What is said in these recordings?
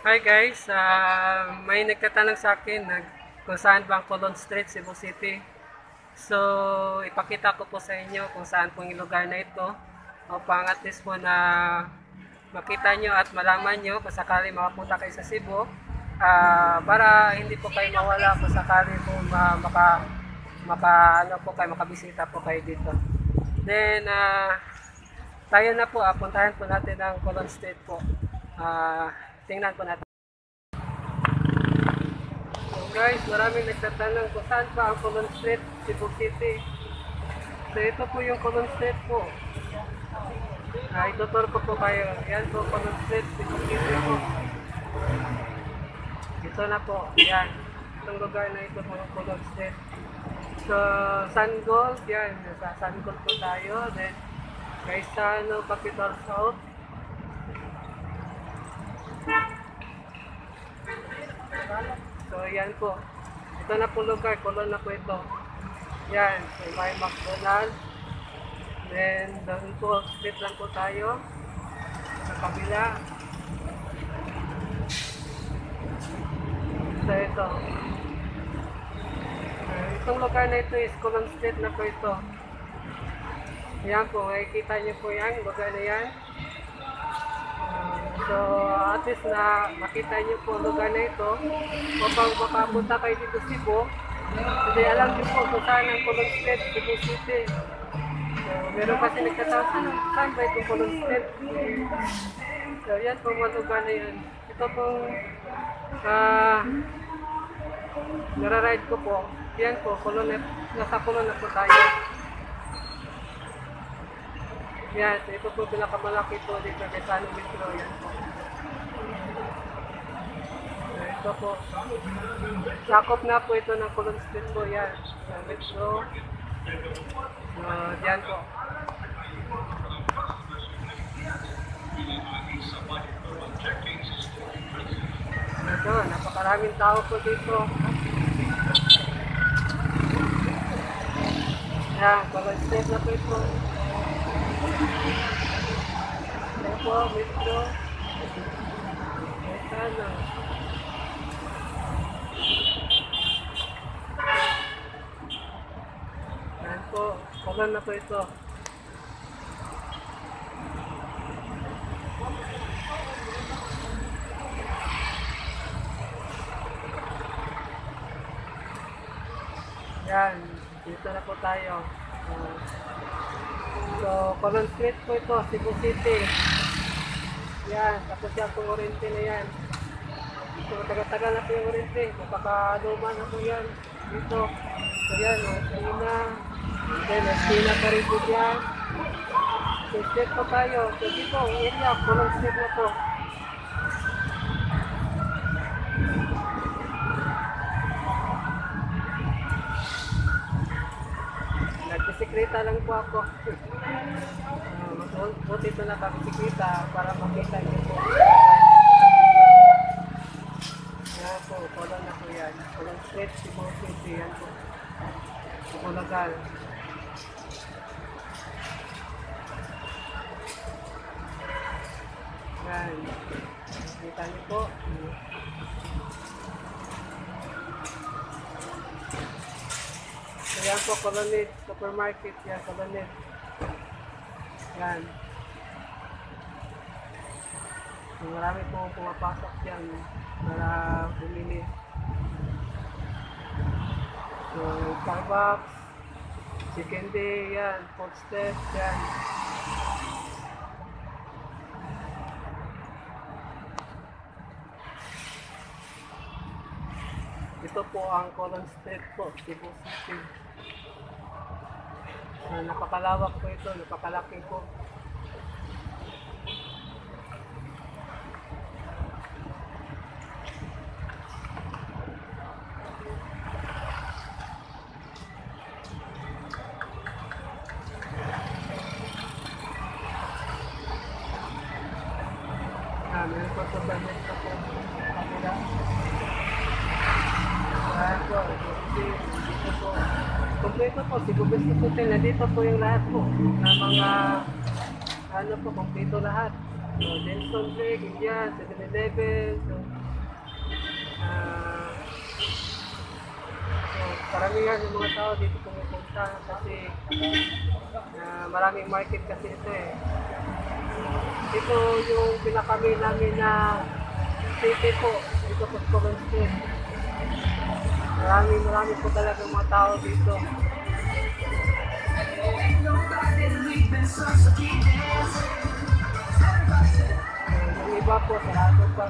Hi guys, may nagtatanong sa akin kung saan ba ang Colon Street, Cebu City. So, ipakita ko po sa inyo kung saan po yung lugar na ito upang at least po na makita nyo at malaman nyo kung sakali makapunta kayo sa Cebu, para hindi po kayo mawala kung sakali po makabisita po kayo dito. Then, tayo na po, puntahan po natin ang Colon Street po. Tingnan po natin. So guys, maraming nagtatanong kung saan ba ang Colon Street, Cebu City. So ito po yung Colon Street po. Ituturo ko po kayo. Yan po, Colon Street, Cebu City po. Ito na po, yan. Itong lugar na ito po yung Colon Street. So, Sungold, yan. Sa Sungold po tayo. Then, Gaisano, Capital South. So, yan po. Ito na po lugar. Colon na po ito. Yan. So, may McDonald's. Then, doon po, street lang po tayo. Sa kabila. So, ito. Itong lugar na ito is Colon Street na po ito. Yan po. Makikita niyo po yan. Lugar na yan. So, at least na makita niyo po lugar na ito upang makapunta kayo dito Cebu. Hindi alam niyo po kung saan ang Colon Street, Cebu City. So, meron kasi nagkatawag, saan ba itong Colon Street? So, yan po mga lugar na yan. Ito pong nara-ride ko po. Yan po, nasa Colon na po tayo. Yan, so ito po pinakamalaki po dito kay Sano Metro. Yan po. So, ito po. Sakop na po ito ng Colon Street po. Yan. Sa Metro. So, yan po. Ito, napakaraming tao po dito. Yan, Colon Street na po ito. Yan po, Metro. Sana. Yan po, Colon na po ito. Yan, dito na po tayo. So, Colon Street po ito, Cebu City. Yan, tapos yan po Oriente na yan. So, taga-taga na po yung Oriente. Kapaka-luma na po yan. Dito. So, yan, Esquina. Then, Esquina pa rin po yan. So, street po tayo. So, dito, area, Colon Street na po. Nagbisikleta lang po ako. Buti ito na kabisikleta para makita niyo po. Yan po, Colon na po yan. Colon Street, Cebu City, yan po. Bulacan. Yan. Kita niyo po. So, yan po, Colonit Supermarket. Yan, Colonit. Yan. So, marami po pumapasok yan para bumili. So, Starbucks, Chicken Day, yan, Foodstep, yan. Ito po ang Colon Street po, Cebu City. So, napakalawak po ito, napakalaki po. Meron po ito ba nito po. Kapila. Ayan po, dito po. Kompleto po, Cebu Business Hotel na dito po yung lahat po. Na mga ano po, kompleto lahat. So, Denson Lake, India, 7-Eleven, so, Ah, so, karamihan ng mga tao dito pumupunta kasi maraming market kasi ito eh. Ito yung pinaka-main namin na city po, dito po sa Coron Street. Marami po talaga mga tao dito. Yung iba po, sarado pa.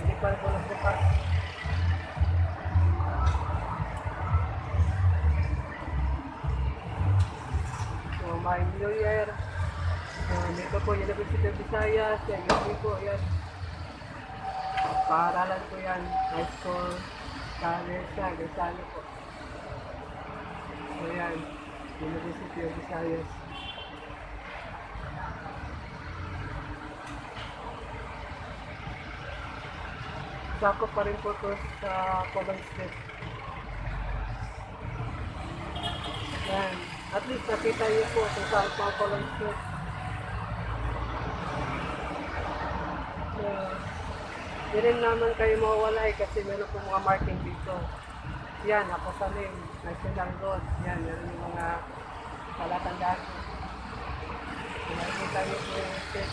Hindi pa po nagbukas. So, may New Year. So, dito po, University of Visayas. Yan, yun po, yan. Paaralan po yan. High school, college, Gaisano po. So, yan. University of Visayas. Sakop pa rin po ito sa Coron Street. Yan. At least nakita niyo po kung saan po ang Coron Street. So, di rin naman kayo mawawala eh kasi meron po mga marking dito. Yan, ako sa name, National Road. Yan, meron yung mga palatandaan. Nakikita niyo po yung street.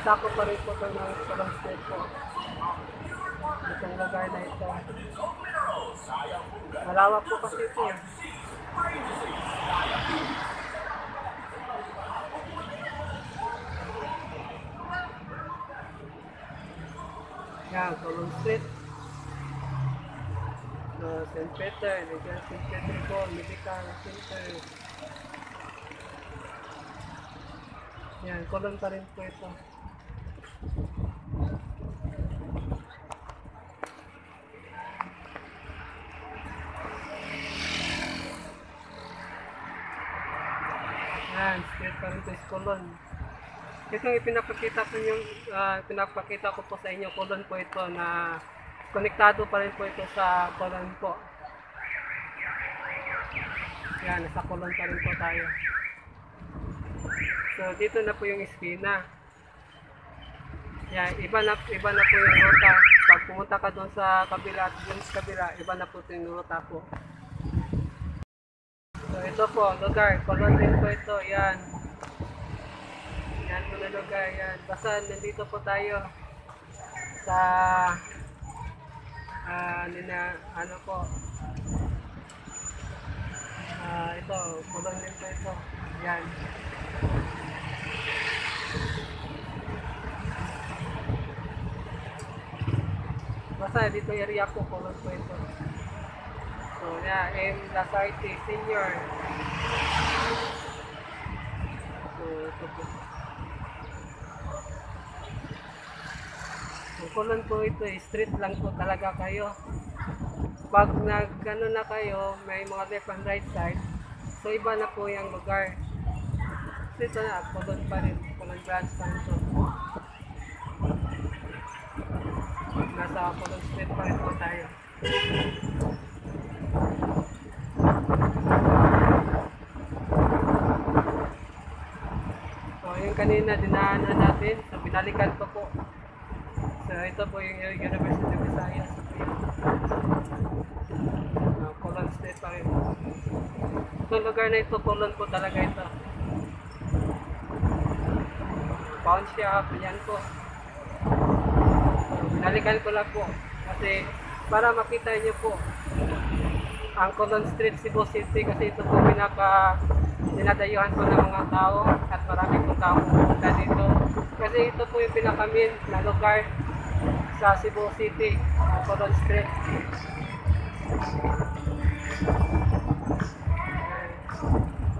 Sakop pa rin po ito ng Coron Street po. Itong lugar na ito. Malawak po kasi ito eh. Yan, Coron Street. St. Peter, St. Peter po, Medical Center. Yan, Coron pa rin po ito. Yan, street pa rin ito is Coron. Ito yung pinapakita ko po sa inyo, Coron po ito na konektado pa rin po ito sa Coron po. Yan, nasa Coron pa rin po tayo. So, dito na po yung Espina. Yan, iba na po yung ruta. Pag pumunta ka doon sa kabila at doon sa kabila, iba na po yung ruta po. So, ito po, lugar. Coron din po ito. Yan. Yan po na lugar. Yan. Basta nandito po tayo sa ano po. Ito, Coron din po ito. Yan. Basta dito area po, Coron po ito. So, yeah, M. Lasarte Senior. So, ito po. So, Coron po ito, street lang po talaga kayo. Pag nag-ano na kayo, may mga left and right side. So, iba na po yung lugar. So, ito na, Coron pa rin. Coron branch pa rin ito. Nasa Coron Street pa rin po tayo. So, yung kanina dinaanan natin. So, binalikan ko po. So, ito po yung University of Visayas. Coron Street pa rin. So, lugar na ito, Coron po talaga ito. Pawn shop, yan po. So, binalikan ko lang po. Kasi, para makita niyo po ang Coron Street, Cebu City, kasi ito po dinadayuhan po ng mga tao at marami po tao pupunta dito. Kasi ito po yung pinaka-main na lugar sa Cebu City, Coron Street.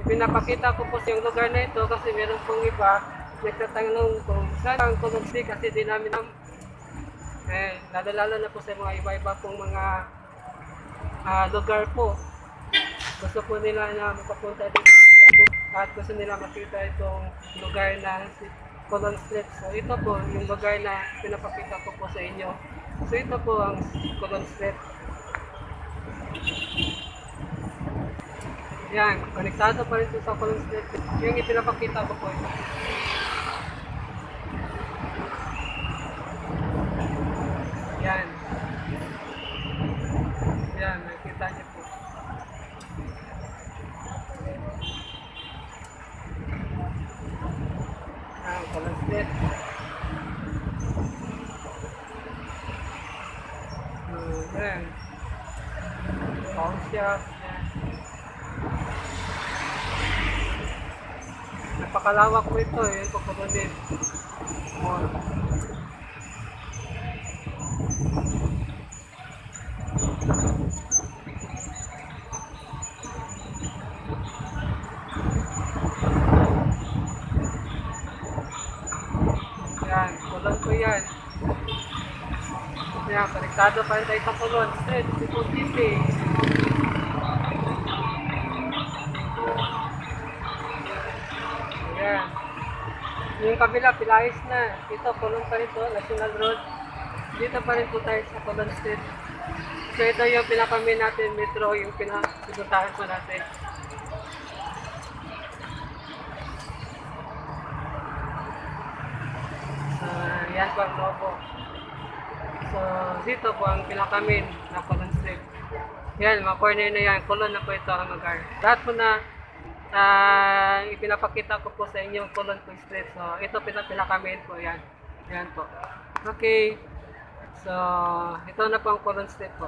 Pinapakita ko po yung lugar na ito kasi meron pong iba nagtatanong kung saan ang Coron Street kasi di namin lalala na po sa mga iba-iba pong mga lugar po. Gusto po nila na makapunta dito at gusto nila makita itong lugar na Coron Street. So ito po yung lugar na pinapakita ko po sa inyo. So ito po ang Coron Street. Yan, konektado pa rin ito sa Coron Street. Yung ipinapakita ko po ito. Yan. Street. Yan. Pawn shop. Yan. Napakalawak po ito. Yan po Colonel. Mall. Yan, kulon ko yan. Yan, konektado pa rin tayo sa kulon. Street, Cebu City. Yan. Yung kabila, Pilais na. Ito, kulon pa rin to, National Road. Dito pa rin po tayo sa Colon Street. So ito yung pinaka-main natin, metro, yung pinaka-pinuntahan po natin. Yan po ang logo. So, dito po ang pinaka-main na Colon Street. Yan, mga corner na yan. Colon na po ito ang lugar. Lahat po na ipinapakita ko po sa inyo Colon po Street. So, ito pinaka-main po yan. Yan po. Okay. So, ito na po ang Colon Street po.